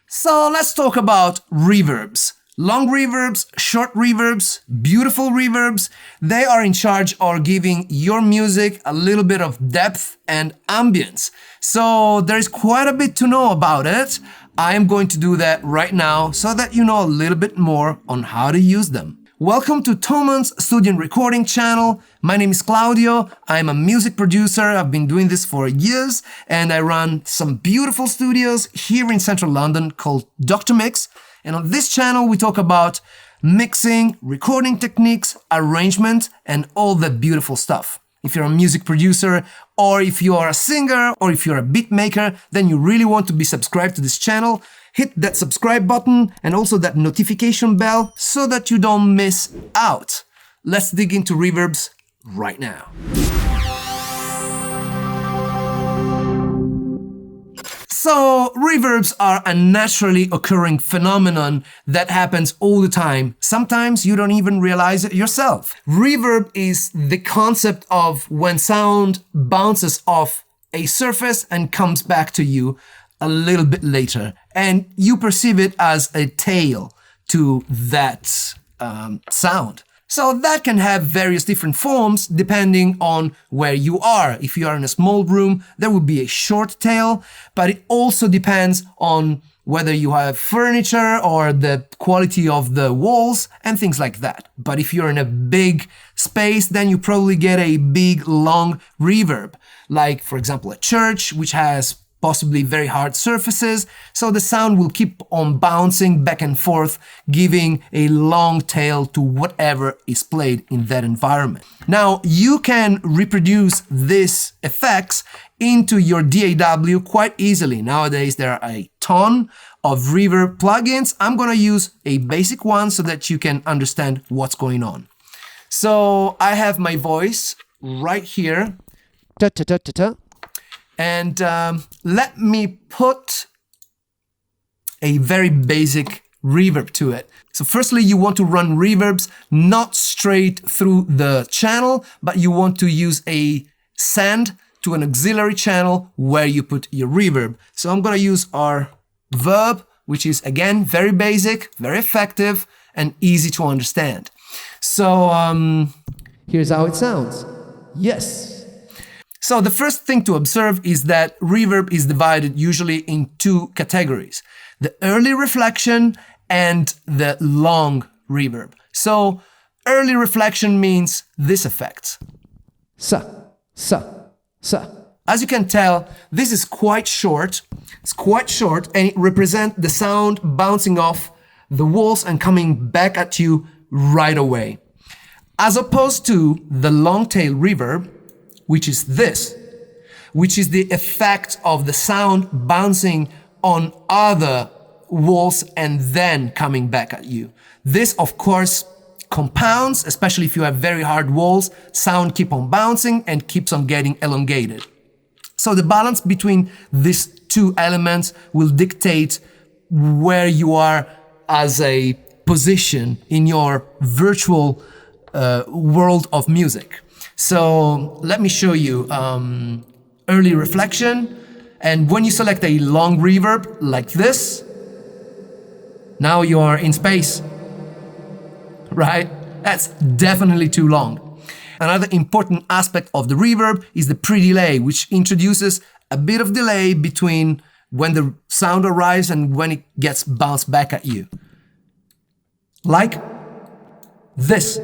So let's talk about reverbs. Long reverbs, short reverbs, beautiful reverbs, they are in charge of giving your music a little bit of depth and ambience. So there's quite a bit to know about it. I am going to do that right now so that you know a little bit more on how to use them. Welcome to Thomann's studio and recording channel. My name is Claudio. I'm a music producer. I've been doing this for years and I run some beautiful studios here in central London called Dr. Mix. And on this channel, we talk about mixing, recording techniques, arrangement, and all that beautiful stuff. If you're a music producer, or if you are a singer, or if you're a beat maker, then you really want to be subscribed to this channel. Hit that subscribe button and also that notification bell so that you don't miss out. Let's dig into reverbs right now. So, reverbs are a naturally occurring phenomenon that happens all the time. Sometimes you don't even realize it yourself. Reverb is the concept of when sound bounces off a surface and comes back to you a little bit later, and you perceive it as a tail to that sound. So that can have various different forms depending on where you are. If you are in a small room, there will be a short tail, but it also depends on whether you have furniture or the quality of the walls and things like that. But if you're in a big space, then you probably get a big, long reverb. Like, for example, a church, which has possibly very hard surfaces, so the sound will keep on bouncing back and forth, giving a long tail to whatever is played in that environment. Now, you can reproduce these effects into your DAW quite easily. Nowadays, there are a ton of reverb plugins. I'm gonna use a basic one so that you can understand what's going on. So I have my voice right here. Ta-ta-ta-ta-ta. And let me put a very basic reverb to it. So firstly, you want to run reverbs not straight through the channel, but you want to use a send to an auxiliary channel where you put your reverb. So I'm going to use our Reverb, which is again very basic, very effective, and easy to understand. So here's how it sounds. Yes. So the first thing to observe is that reverb is divided usually in two categories: the early reflection and the long reverb. So early reflection means this effect. Sa, sa, sa. As you can tell, this is quite short. It's quite short and it represents the sound bouncing off the walls and coming back at you right away. As opposed to the long tail reverb, which is this, which is the effect of the sound bouncing on other walls and then coming back at you. This, of course, compounds, especially if you have very hard walls, sound keep on bouncing and keeps on getting elongated. So the balance between these two elements will dictate where you are as a position in your virtual world of music. So let me show you early reflection, and when you select a long reverb like this, now you are in space, right? That's definitely too long. Another important aspect of the reverb is the pre-delay, which introduces a bit of delay between when the sound arrives and when it gets bounced back at you. Like this.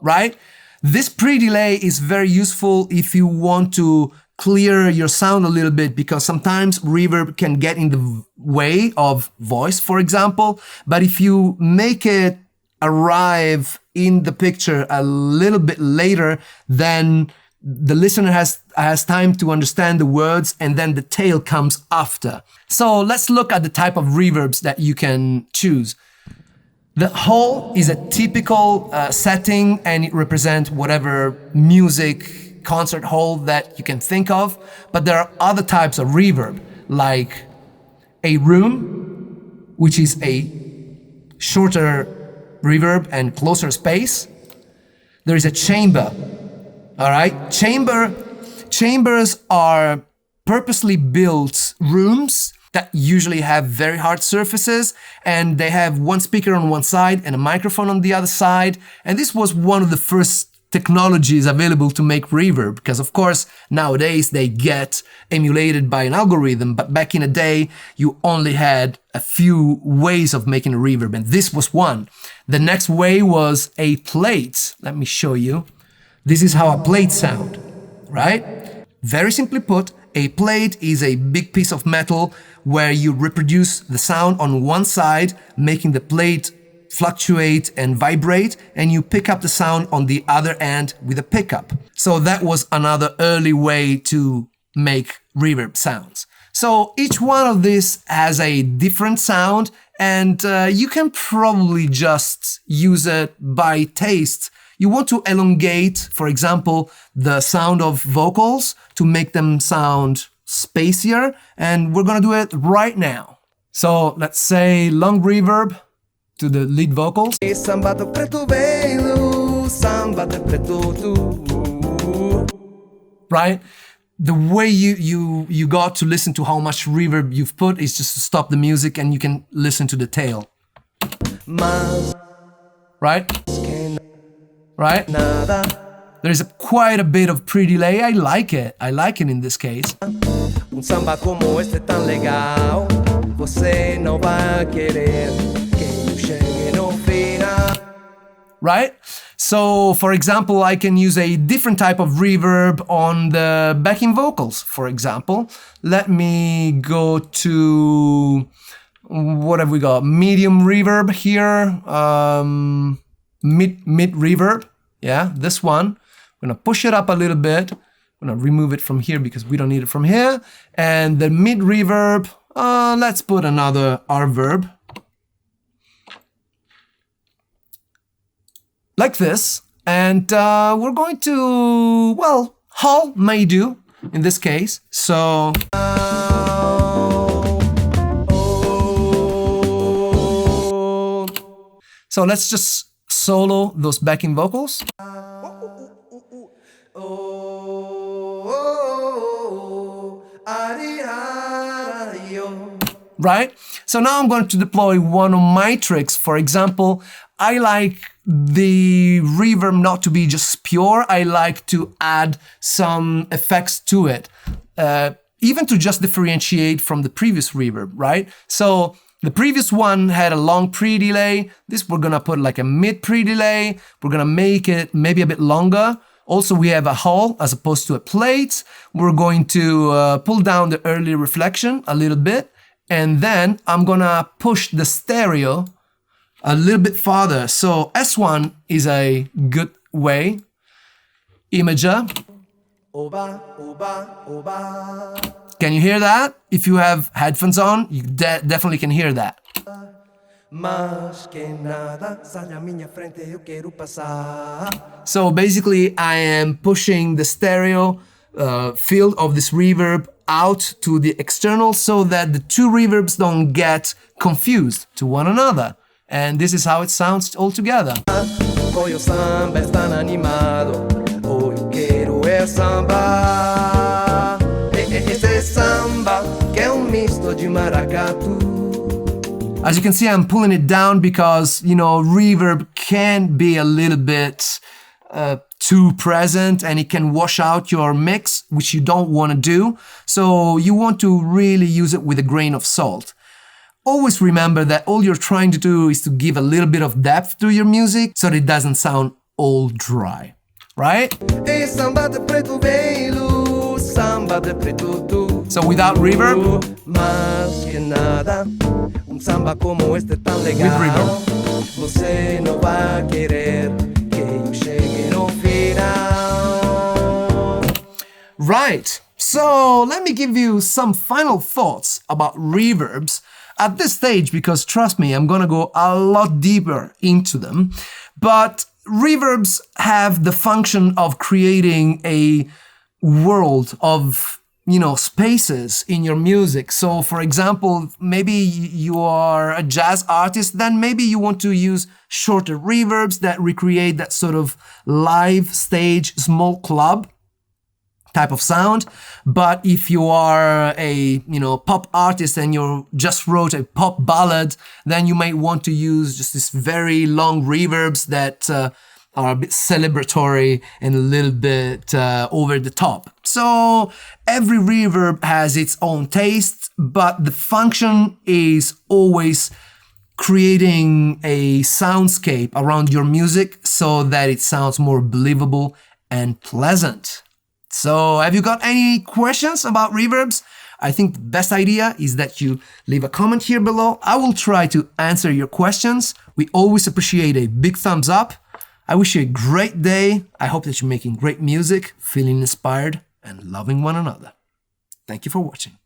Right? This pre-delay is very useful if you want to clear your sound a little bit, because sometimes reverb can get in the way of voice, for example. But if you make it arrive in the picture a little bit later, then the listener has time to understand the words, and then the tail comes after. So let's look at the type of reverbs that you can choose. The whole is a typical setting, and it represents whatever music concert hall that you can think of. But there are other types of reverb, like a room, which is a shorter reverb and closer space. There is a chamber. All right, chambers are purposely built rooms that usually have very hard surfaces, and they have one speaker on one side and a microphone on the other side. And this was one of the first technologies available to make reverb, because of course nowadays they get emulated by an algorithm, but back in the day you only had a few ways of making a reverb, and this was one. The next way was a plate. Let me show you. This is how a plate sound, right? Very simply put, a plate is a big piece of metal where you reproduce the sound on one side, making the plate fluctuate and vibrate, and you pick up the sound on the other end with a pickup. So that was another early way to make reverb sounds. So each one of these has a different sound, and you can probably just use it by taste. You want to elongate, for example, the sound of vocals to make them sound spacier, and we're gonna do it right now. So let's say long reverb to the lead vocals. Right? The way you got to listen to how much reverb you've put is just to stop the music and you can listen to the tail. Right? Right? There's quite a bit of pre-delay. I like it. I like it in this case. Samba como este tan legal, você não vai querer que eu chegue no final. Right? So, for example, I can use a different type of reverb on the backing vocals, for example. Let me go to, what have we got? Medium reverb here, mid reverb. Yeah, this one. I'm gonna push it up a little bit. I'm gonna remove it from here because we don't need it from here. And the mid reverb, let's put another reverb. Like this. And we're going to, well, Hall may do in this case. So. So let's just solo those backing vocals. Right? So now I'm going to deploy one of my tricks. For example, I like the reverb not to be just pure. I like to add some effects to it, even to just differentiate from the previous reverb, right? So the previous one had a long pre-delay. This we're gonna put like a mid pre-delay. We're gonna make it maybe a bit longer. Also, we have a Hall as opposed to a plate. We're going to pull down the early reflection a little bit. And then I'm gonna push the stereo a little bit farther. So S1 is a good way. Imager. Can you hear that? If you have headphones on, you definitely can hear that. So basically, I am pushing the stereo field of this reverb out to the external so that the two reverbs don't get confused to one another. And this is how it sounds all together. As you can see, I'm pulling it down because, you know, reverb can be a little bit too present and it can wash out your mix, which you don't want to do. So you want to really use it with a grain of salt. Always remember that all you're trying to do is to give a little bit of depth to your music so that it doesn't sound all dry, right? So without reverb, with reverb. Right, so let me give you some final thoughts about reverbs at this stage, because trust me, I'm gonna go a lot deeper into them. But reverbs have the function of creating a world of, you know, spaces in your music. So for example, maybe you are a jazz artist, then maybe you want to use shorter reverbs that recreate that sort of live stage small club type of sound. But if you are a pop artist and you just wrote a pop ballad, then you might want to use just this very long reverbs that are a bit celebratory and a little bit over the top. So every reverb has its own taste, but the function is always creating a soundscape around your music so that it sounds more believable and pleasant. So have you got any questions about reverbs? I think the best idea is that you leave a comment here below. I will try to answer your questions. We always appreciate a big thumbs up. I wish you a great day. I hope that you're making great music, feeling inspired, and loving one another. Thank you for watching.